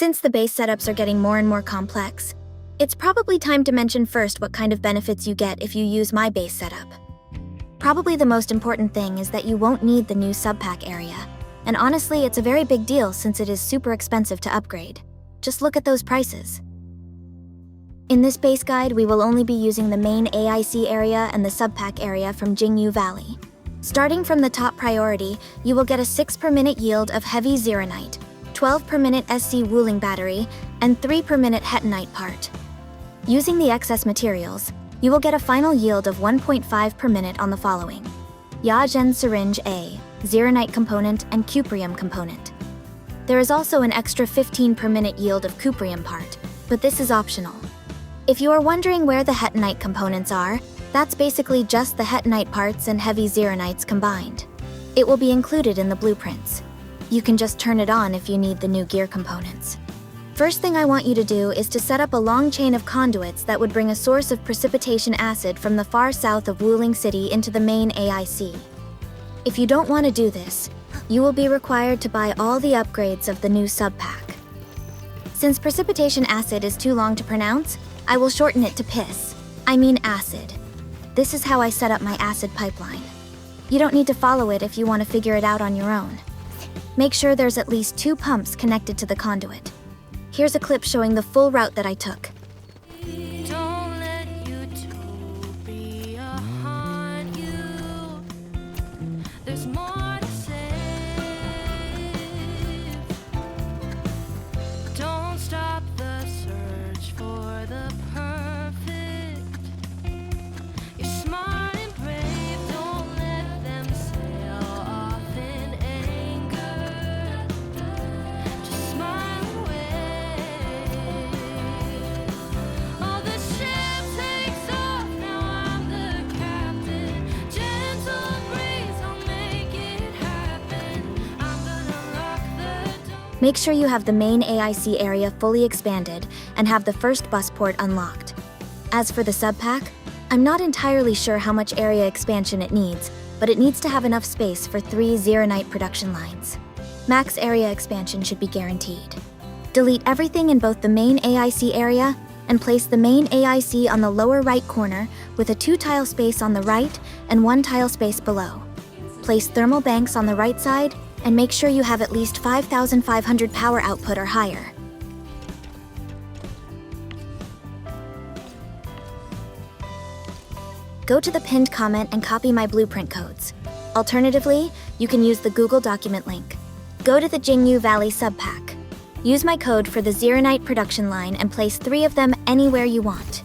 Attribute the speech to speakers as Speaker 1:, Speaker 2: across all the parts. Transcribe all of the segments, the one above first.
Speaker 1: Since the base setups are getting more and more complex, it's probably time to mention first what kind of benefits you get if you use my base setup. Probably the most important thing is that you won't need the new subpack area, and honestly, it's a very big deal since it is super expensive to upgrade. Just look at those prices. In this base guide, we will only be using the main AIC area and the subpack area from Jingyu Valley. Starting from the top priority, you will get a 6 per minute yield of heavy zeronite, 12 per minute SC Wuling battery, and 3 per minute hetonite part. Using the excess materials, you will get a final yield of 1.5 per minute on the following: Yagen Syringe A, zeronite component, and cuprium component. There is also an extra 15 per minute yield of cuprium part, but this is optional. If you are wondering where the hetonite components are, that's basically just the hetonite parts and heavy zeronites combined. It will be included in the blueprints. You can just turn it on if you need the new gear components. First thing I want you to do is to set up a long chain of conduits that would bring a source of precipitation acid from the far south of Wuling City into the main AIC. If you don't want to do this, you will be required to buy all the upgrades of the new subpack. Since precipitation acid is too long to pronounce, I will shorten it to PIS. I mean acid. This is how I set up my acid pipeline. You don't need to follow it if you want to figure it out on your own. Make sure there's at least 2 pumps connected to the conduit. Here's a clip showing the full route that I took. Make sure you have the main AIC area fully expanded and have the first bus port unlocked. As for the subpack, I'm not entirely sure how much area expansion it needs, but it needs to have enough space for 3 zeronite production lines. Max area expansion should be guaranteed. Delete everything in both the main AIC area and place the main AIC on the lower right corner with a 2 tile space on the right and 1 tile space below. Place thermal banks on the right side and make sure you have at least 5,500 power output or higher. Go to the pinned comment and copy my blueprint codes. Alternatively, you can use the Google document link. Go to the Jingyu Valley subpack. Use my code for the zeronite production line and place 3 of them anywhere you want.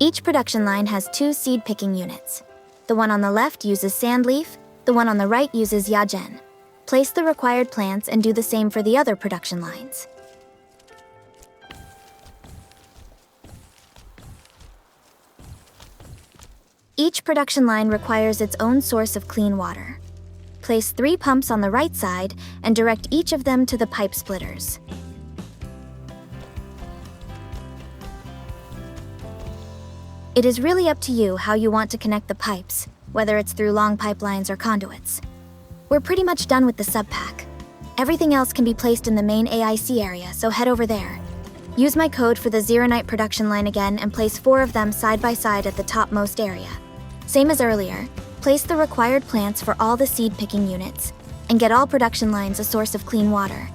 Speaker 1: Each production line has 2 seed picking units. The one on the left uses sandleaf, the one on the right uses yagen. Place the required plants and do the same for the other production lines. Each production line requires its own source of clean water. Place 3 pumps on the right side and direct each of them to the pipe splitters. It is really up to you how you want to connect the pipes, whether it's through long pipelines or conduits. We're pretty much done with the subpack. Everything else can be placed in the main AIC area, so head over there. Use my code for the zeronite production line again and place 4 of them side by side at the topmost area. Same as earlier, place the required plants for all the seed picking units, and get all production lines a source of clean water.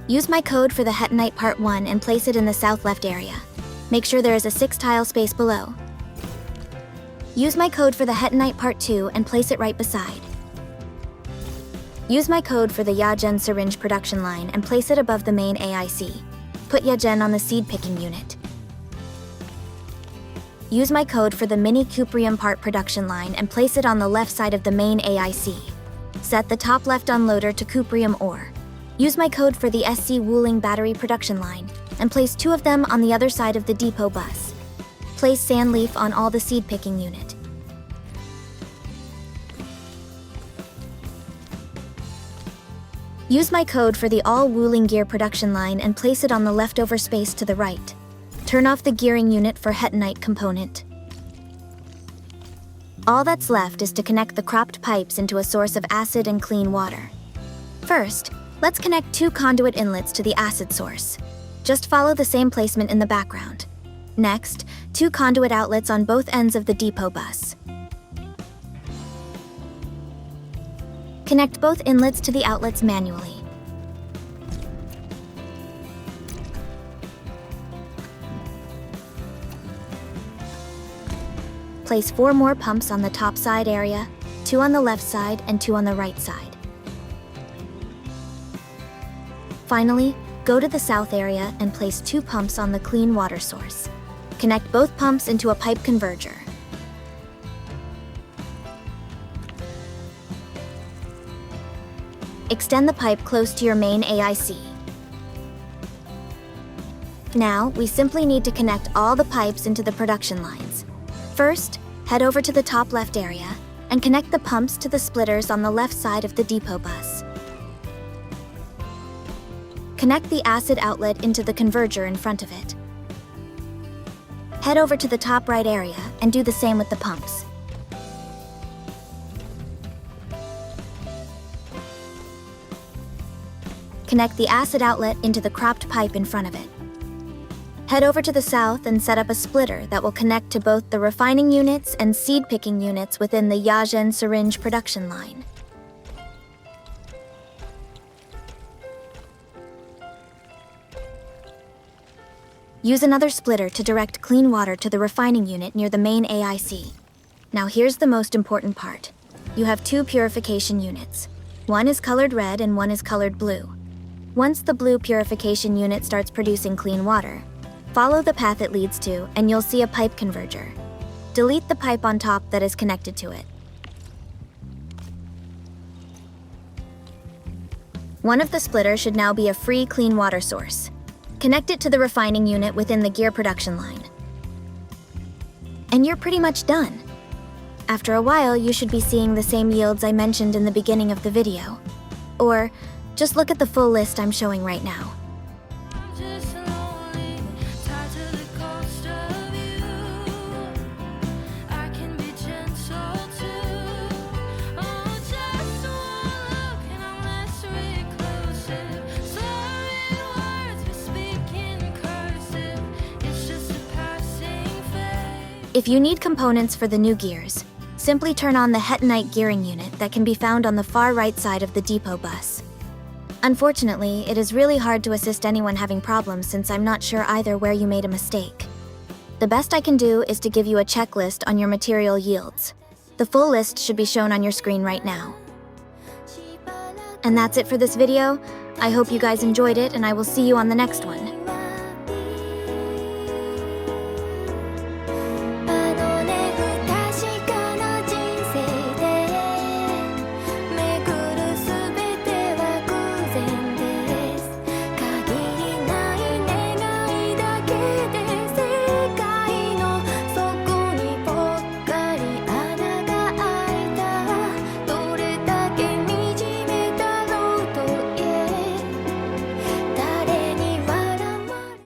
Speaker 1: Use my code for the hetonite part 1 and place it in the south left area. Make sure there is a 6 tile space below. Use my code for the hetonite part 2 and place it right beside. Use my code for the yagen syringe production line and place it above the main AIC. Put yagen on the seed picking unit. Use my code for the mini cuprium part production line and place it on the left side of the main AIC. Set the top left unloader to cuprium ore. Use my code for the SC Wuling battery production line and place 2 of them on the other side of the depot bus. Place sandleaf on all the seed picking unit. Use my code for the all Wuling gear production line and place it on the leftover space to the right. Turn off the gearing unit for hetonite component. All that's left is to connect the cropped pipes into a source of acid and clean water. First, let's connect 2 conduit inlets to the acid source. Just follow the same placement in the background. Next, 2 conduit outlets on both ends of the depot bus. Connect both inlets to the outlets manually. Place 4 more pumps on the top side area, 2 on the left side and 2 on the right side. Finally, go to the south area and place 2 pumps on the clean water source. Connect both pumps into a pipe converger. Extend the pipe close to your main AIC. Now, we simply need to connect all the pipes into the production lines. First, head over to the top left area and connect the pumps to the splitters on the left side of the depot bus. Connect the acid outlet into the converger in front of it. Head over to the top right area and do the same with the pumps. Connect the acid outlet into the cropped pipe in front of it. Head over to the south and set up a splitter that will connect to both the refining units and seed picking units within the Yagen syringe production line. Use another splitter to direct clean water to the refining unit near the main AIC. Now here's the most important part. You have 2 purification units. One is colored red and one is colored blue. Once the blue purification unit starts producing clean water, follow the path it leads to and you'll see a pipe converger. Delete the pipe on top that is connected to it. One of the splitters should now be a free clean water source. Connect it to the refining unit within the gear production line. And you're pretty much done. After a while, you should be seeing the same yields I mentioned in the beginning of the video. Or, just look at the full list I'm showing right now. If you need components for the new gears, simply turn on the Hetonite gearing unit that can be found on the far right side of the depot bus. Unfortunately, it is really hard to assist anyone having problems since I'm not sure either where you made a mistake. The best I can do is to give you a checklist on your material yields. The full list should be shown on your screen right now. And that's it for this video. I hope you guys enjoyed it and I will see you on the next one.